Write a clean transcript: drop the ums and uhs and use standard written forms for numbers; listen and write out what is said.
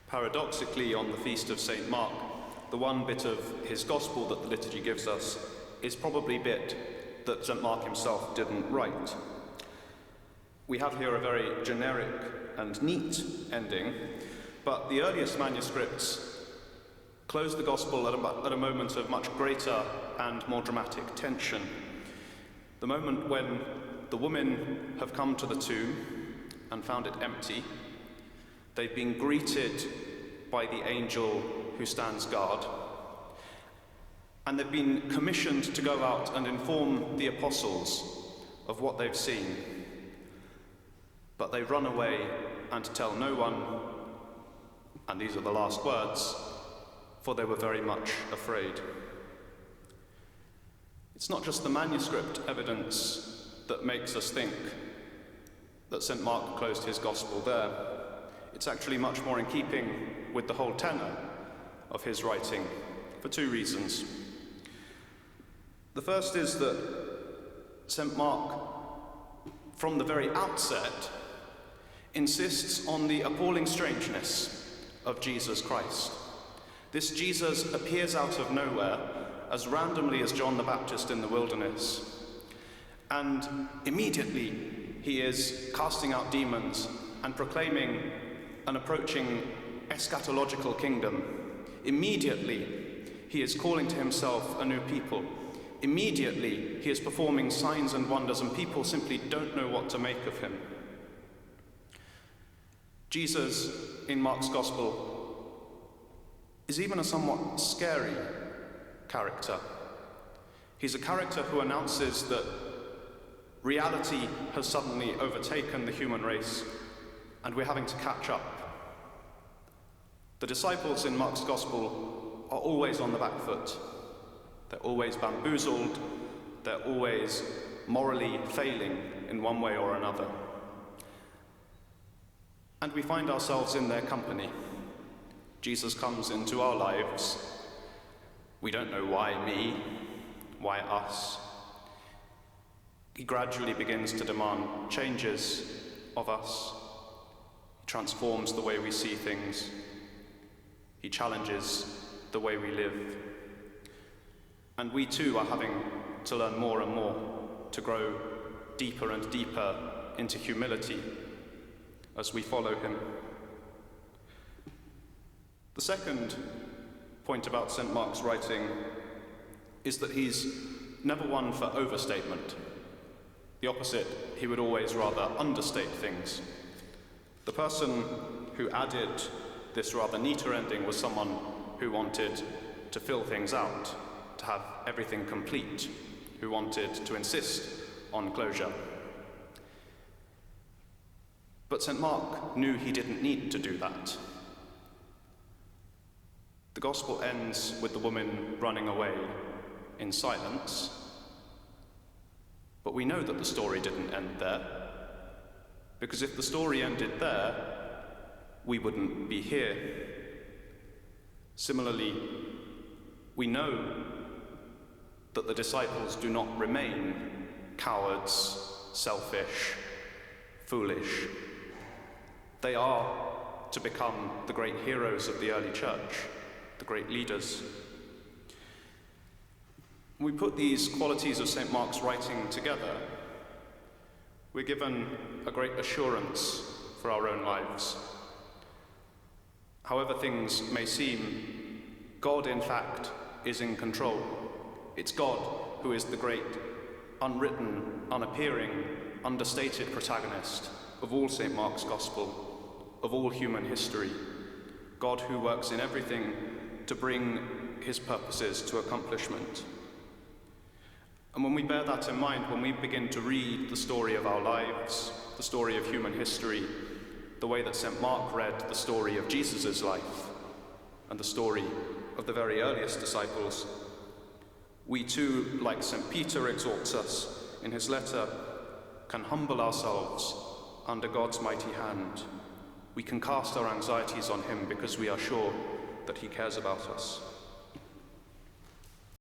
Paradoxically, on the feast of St. Mark, the one bit of his gospel that the liturgy gives us is probably bit that St. Mark himself didn't write. We have here a very generic and neat ending, but the earliest manuscripts close the gospel at a moment of much greater and more dramatic tension. The moment when the women have come to the tomb and found it empty. They've been greeted by the angel who stands guard, and they've been commissioned to go out and inform the apostles of what they've seen. But they run away and tell no one, and these are the last words, for they were very much afraid. It's not just the manuscript evidence that makes us think that St. Mark closed his gospel there. It's actually much more in keeping with the whole tenor of his writing, for two reasons. The first is that St. Mark, from the very outset, insists on the appalling strangeness of Jesus Christ. This Jesus appears out of nowhere, as randomly as John the Baptist in the wilderness, and immediately he is casting out demons and proclaiming an approaching eschatological kingdom. Immediately, he is calling to himself a new people. Immediately, he is performing signs and wonders, and people simply don't know what to make of him. Jesus, in Mark's Gospel, is even a somewhat scary character. He's a character who announces that reality has suddenly overtaken the human race, and we're having to catch up. The disciples in Mark's Gospel are always on the back foot. They're always bamboozled. They're always morally failing in one way or another. And we find ourselves in their company. Jesus comes into our lives. We don't know why me, why us. He gradually begins to demand changes of us. He transforms the way we see things. He challenges the way we live. And we too are having to learn more and more to grow deeper and deeper into humility as we follow him. The second point about St. Mark's writing is that he's never one for overstatement. The opposite, he would always rather understate things. The person who added this rather neater ending was someone who wanted to fill things out, to have everything complete, who wanted to insist on closure. But St. Mark knew he didn't need to do that. The Gospel ends with the woman running away in silence, but we know that the story didn't end there, because if the story ended there, we wouldn't be here. Similarly, we know that the disciples do not remain cowards, selfish, foolish. They are to become the great heroes of the early church, the great leaders. We put these qualities of St. Mark's writing together. We're given a great assurance for our own lives. However things may seem, God, in fact, is in control. It's God who is the great, unwritten, unappearing, understated protagonist of all St. Mark's Gospel, of all human history. God who works in everything to bring his purposes to accomplishment. And when we bear that in mind, when we begin to read the story of our lives, the story of human history, the way that St. Mark read the story of Jesus' life and the story of the very earliest disciples, we too, like St. Peter exhorts us in his letter, can humble ourselves under God's mighty hand. We can cast our anxieties on him because we are sure that he cares about us.